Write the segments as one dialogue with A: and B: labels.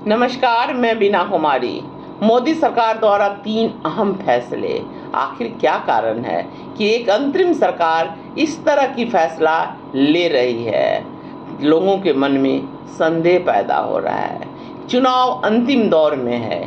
A: नमस्कार, मैं बीना कुमारी। मोदी सरकार द्वारा 3 अहम फैसले। आखिर क्या कारण है कि एक अंतरिम सरकार इस तरह की फैसला ले रही है? लोगों के मन में संदेह पैदा हो रहा है। चुनाव अंतिम दौर में है,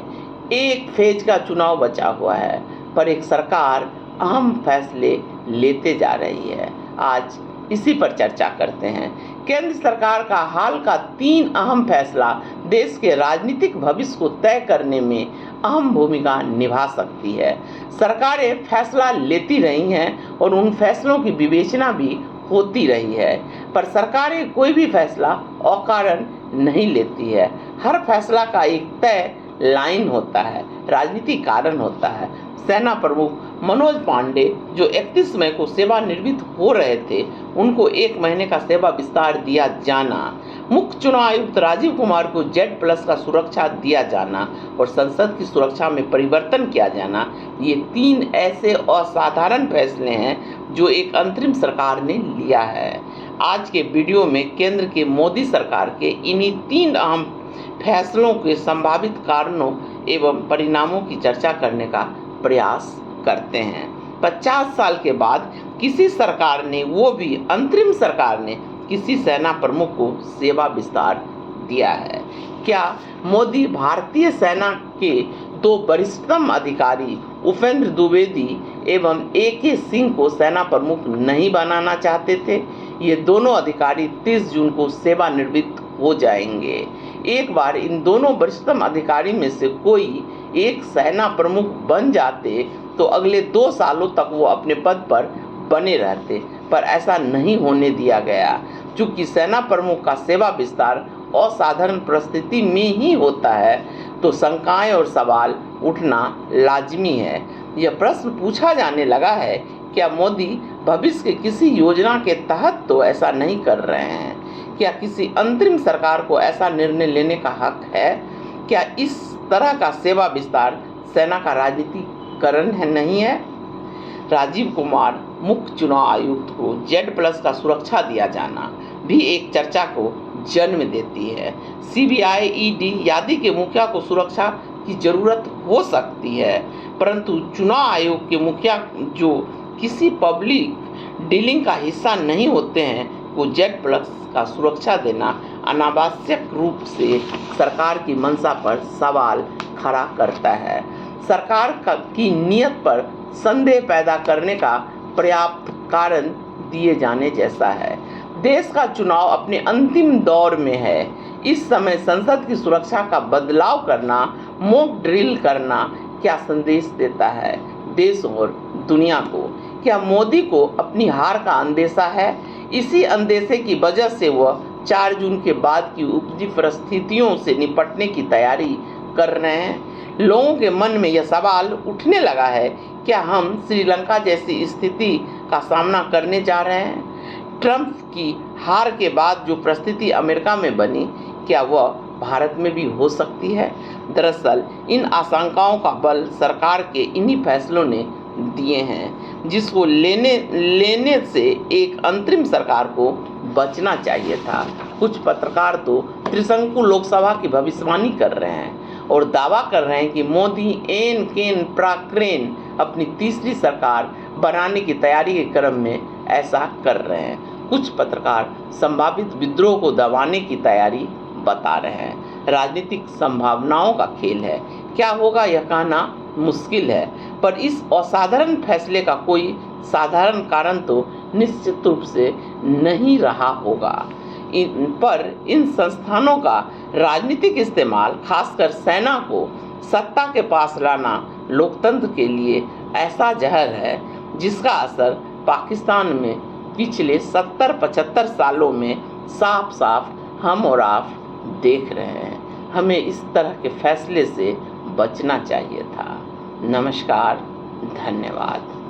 A: एक फेज का चुनाव बचा हुआ है, पर एक सरकार अहम फैसले लेते जा रही है। आज इसी पर चर्चा करते हैं। केंद्र सरकार का हाल का 3 अहम फैसला देश के राजनीतिक भविष्य को तय करने में अहम भूमिका निभा सकती है। सरकारें फैसला लेती रही हैं और उन फैसलों की विवेचना भी होती रही है, पर सरकारें कोई भी फैसला अकारण नहीं लेती है। हर फैसला का एक तय लाइन होता है, राजनीतिक कारण होता है। सेना प्रमुख मनोज पांडे जो 31 मई को सेवानिवृत्त हो रहे थे, उनको 1 महीने का सेवा विस्तार दिया जाना, मुख्य चुनाव आयुक्त राजीव कुमार को Z+ का सुरक्षा दिया जाना और संसद की सुरक्षा में परिवर्तन किया जाना, ये 3 ऐसे असाधारण फैसले हैं जो एक अंतरिम सरकार ने लिया है। आज के वीडियो में केंद्र के मोदी सरकार के इन्हीं 3 अहम फैसलों के संभावित कारणों एवं परिणामों की चर्चा करने का प्रयास करते हैं। 50 साल के बाद किसी सरकार ने, वो भी अंतरिम सरकार ने, किसी सेना प्रमुख को सेवा विस्तार दिया है। क्या मोदी भारतीय सेना के 2 वरिष्ठतम अधिकारी उपेंद्र द्विवेदी एवं AK सिंह को सेना प्रमुख नहीं बनाना चाहते थे? ये दोनों अधिकारी 30 जून को सेवानिवृत्त हो जाएंगे। एक बार इन दोनों वरिष्ठतम अधिकारी में से कोई एक सेना प्रमुख बन जाते तो अगले 2 सालों तक वो अपने पद पर बने रहते, पर ऐसा नहीं होने दिया गया। चूंकि सेना प्रमुख का सेवा विस्तार असाधारण परिस्थिति में ही होता है, तो शंकाएं और सवाल उठना लाजिमी है। यह प्रश्न पूछा जाने लगा है, क्या मोदी भविष्य के किसी योजना के तहत तो ऐसा नहीं कर रहे हैं? क्या किसी अंतरिम सरकार को ऐसा निर्णय लेने का हक है? क्या इस तरह का सेवा विस्तार सेना का राजनीतिकरण नहीं है? राजीव कुमार मुख्य चुनाव आयुक्त को Z+ का सुरक्षा दिया जाना भी एक चर्चा को जन्म देती है। CBI ED आदि के मुखिया को सुरक्षा की जरूरत हो सकती है, परंतु चुनाव आयोग के मुखिया जो किसी पब्लिक डीलिंग का हिस्सा नहीं होते हैं को Z+ का सुरक्षा देना अनावश्यक रूप से सरकार की मंशा पर सवाल खड़ा करता है। सरकार की नीयत पर संदेह पैदा करने का पर्याप्त कारण दिए जाने जैसा है। देश का चुनाव अपने अंतिम दौर में है। इस समय संसद की सुरक्षा का बदलाव करना, मॉक ड्रिल करना क्या संदेश देता है देश और दुनिया को? क्या मोदी को अपनी हार का अंदेशा है? इसी अंदेशे की वजह से वह 4 जून के बाद की उपजी परिस्थितियों से निपटने की तैयारी कर रहे हैं। लोगों के मन में यह सवाल उठने लगा है, क्या हम श्रीलंका जैसी स्थिति का सामना करने जा रहे हैं? ट्रंप की हार के बाद जो परिस्थिति अमेरिका में बनी, क्या वह भारत में भी हो सकती है? दरअसल इन आशंकाओं का बल सरकार के इन्हीं फैसलों ने दिए हैं, जिसको लेने से एक अंतरिम सरकार को बचना चाहिए था। कुछ पत्रकार तो त्रिशंकु लोकसभा की भविष्यवाणी कर रहे हैं और दावा कर रहे हैं कि मोदी एन केन प्राक्रेन अपनी तीसरी सरकार बनाने की तैयारी के क्रम में ऐसा कर रहे हैं। कुछ पत्रकार संभावित विद्रोह को दबाने की तैयारी बता रहे हैं। राजनीतिक संभावनाओं का खेल है, क्या होगा यह कहना मुश्किल है, पर इस असाधारण फैसले का कोई साधारण कारण तो निश्चित रूप से नहीं रहा होगा। इन संस्थानों का राजनीतिक इस्तेमाल, खासकर सेना को सत्ता के पास लाना, लोकतंत्र के लिए ऐसा जहर है जिसका असर पाकिस्तान में पिछले 70-75 सालों में साफ साफ हम और आप देख रहे हैं। हमें इस तरह के फैसले से बचना चाहिए था। नमस्कार, धन्यवाद।